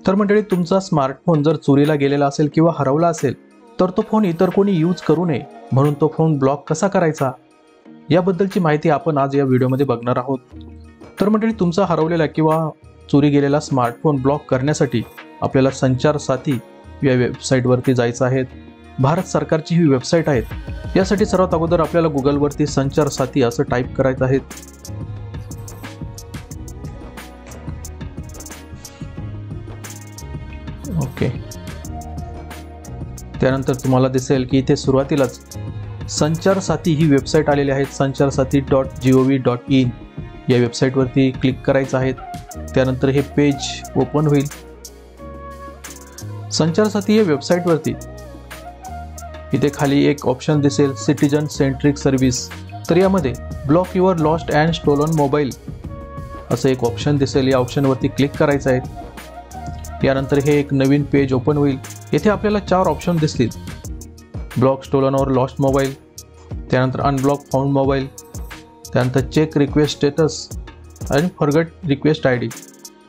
तर मंडळी, तुमचा स्मार्टफोन जर चोरीला गेलेला असेल किंवा हरवला असेल तर तो फोन इतर कोणी यूज करू नये म्हणून तो फोन ब्लॉक कसा करायचा याबद्दलची माहिती आपण आज या व्हिडिओमध्ये बघणार आहोत। तर मंडळी, तुमचा हरवलेला किंवा चोरी गेलेला स्मार्टफोन ब्लॉक करण्यासाठी आपल्याला संचार साथी या वेबसाईटवरती जायचं आहे। भारत सरकारची ही वेबसाईट आहे। यासाठी सर्वात अगोदर आपल्याला गुगलवरती संचार साथी असं टाईप करायचं आहे। ओके, त्यानंतर तुम्हाला दिसेल की इथे सुरुवातीलाच संचार साथी ही वेबसाईट आलेली आहे। sancharsati.gov.in या वेबसाईटवरती क्लिक करायचं आहे। त्यानंतर हे पेज ओपन होईल। संचार साथी या वेबसाईटवरती इथे खाली एक ऑप्शन दिसेल, सिटीजन सेंट्रिक सर्व्हिस। तर यामध्ये block your lost and stolen mobile असं एक ऑप्शन दिसेल। या ऑप्शनवरती क्लिक करायचं आहे। यानंतर हे एक नवीन पेज ओपन होईल। येथे आपल्याला 4 ऑप्शन दिसतील, ब्लॉक स्टोलन और लॉस्ट मोबाईल, त्यानंतर अनब्लॉक फाउंड मोबाईल, त्यानंतर चेक रिक्वेस्ट स्टेटस आणि फॉरगेट रिक्वेस्ट आयडी।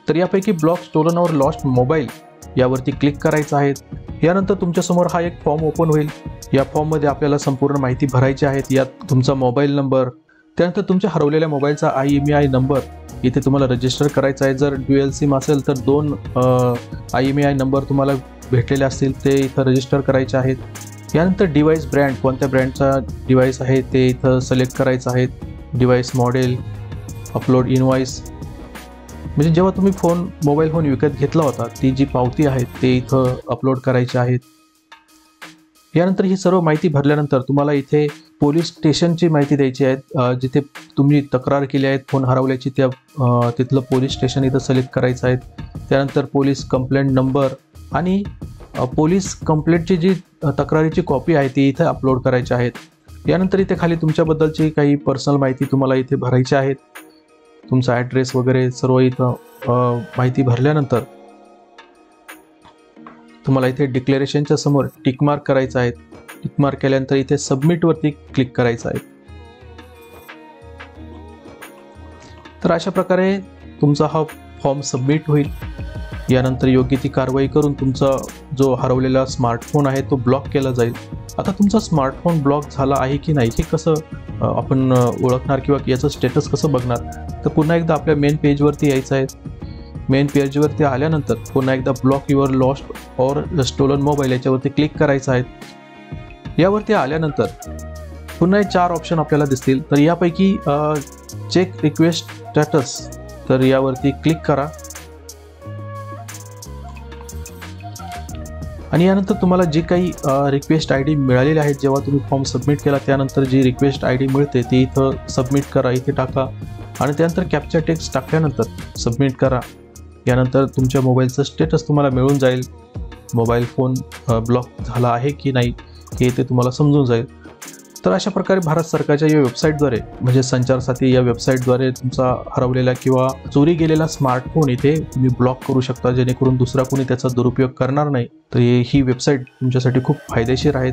तर यापैकी ब्लॉक स्टोलन और लॉस्ट मोबाईल यावरती क्लिक करायचं आहे। यानंतर तुमच्यासमोर हा एक फॉर्म ओपन होईल। या फॉर्ममध्ये आपल्याला संपूर्ण माहिती भरायची आहे। यात तुमचा मोबाईल नंबर, त्यानंतर तुमच्या हरवलेल्या मोबाईलचा IMEI नंबर इथे तुम्हाला रजिस्टर करायचा आहे। जर ड्युअल सिम असेल तर 2 IMEI नंबर तुम्हाला भेटलेले असतील ते इथं रजिस्टर करायचे आहेत। यानंतर डिव्हाइस ब्रँड, कोणत्या ब्रँडचा डिव्हाइस आहे ते इथं सिलेक्ट करायचं आहे। डिव्हाइस मॉडेल, अपलोड इनवॉइस, म्हणजे जेव्हा तुम्ही मोबाईल फोन विकत घेतला होता ती जी पावती आहे ते इथं अपलोड करायची आहेत। यानंतर ही सर्व माहिती भरल्यानंतर तुम्हाला इथे पोलीस स्टेशनची माहिती द्यायची आहे। जिथे तुम्ही तक्रार केली आहे फोन हरवल्याची तिथलं पोलीस स्टेशन इथं सिलेक्ट करायचं आहे। त्यानंतर पोलीस कंप्लेंट नंबर आणि पोलीस कंप्लेंटची जी तक्रारीची कॉपी आहे ती इथे अपलोड करायची आहेत। यानंतर इथे खाली तुमच्याबद्दलची काही पर्सनल माहिती तुम्हाला इथे भरायची आहे। तुमचा ॲड्रेस वगैरे सर्व इथं माहिती भरल्यानंतर तुम्हाला इथे डिक्लेरेशनच्या समोर टिक मार्क करायचं आहे। टिक मार्क केल्यानंतर इथे सबमिटवरती क्लिक करायचं आहे। तर अशा प्रकारे तुमचा हा फॉर्म सबमिट होईल। यानंतर योग्य ती कारवाई करून तुमचा जो हरवलेला स्मार्टफोन आहे तो ब्लॉक केला जाईल। आता तुमचा स्मार्टफोन ब्लॉक झाला आहे की नाही हे कसं आपण ओळखणार किंवा याचं स्टेटस कसं बघणार, तर पुन्हा एकदा आपल्या मेन पेजवरती यायचं आहे। मेन पेजवरती आल्यानंतर पुन्हा एकदा ब्लॉक युअर लॉस्ट और स्टोलन मोबाईल याच्यावरती क्लिक करायचं आहे। यावरती आल्यानंतर पुन्हा 4 ऑप्शन आपल्याला दिसतील। तर यापैकी चेक रिक्वेस्ट स्टेटस, तर यावरती क्लिक करा आणि यानंतर तुम्हाला जी काही रिक्वेस्ट ID मिळालेली आहे जेव्हा तुम्ही फॉर्म सबमिट केला त्यानंतर जी रिक्वेस्ट ID मिळते ती इथं सबमिट करा, इथे टाका आणि त्यानंतर कॅप्चा टेक्स्ट टाकल्यानंतर सबमिट करा। यानंतर तुमच्या मोबाईलचं स्टेटस तुम्हाला मिळून जाईल, मोबाईल फोन ब्लॉक झाला आहे की नाही हे इथे तुम्हाला समजून जाईल। तर अशा प्रकारे भारत सरकारच्या या वेबसाईटद्वारे म्हणजे संचार साथी या वेबसाईटद्वारे तुमचा हरवलेला किंवा चोरी गेलेला स्मार्टफोन इथे तुम्ही ब्लॉक करू शकता, जेणेकरून दुसरा कोणी त्याचा दुरुपयोग करणार नाही। तर ही वेबसाईट तुमच्यासाठी खूप फायदेशीर आहे।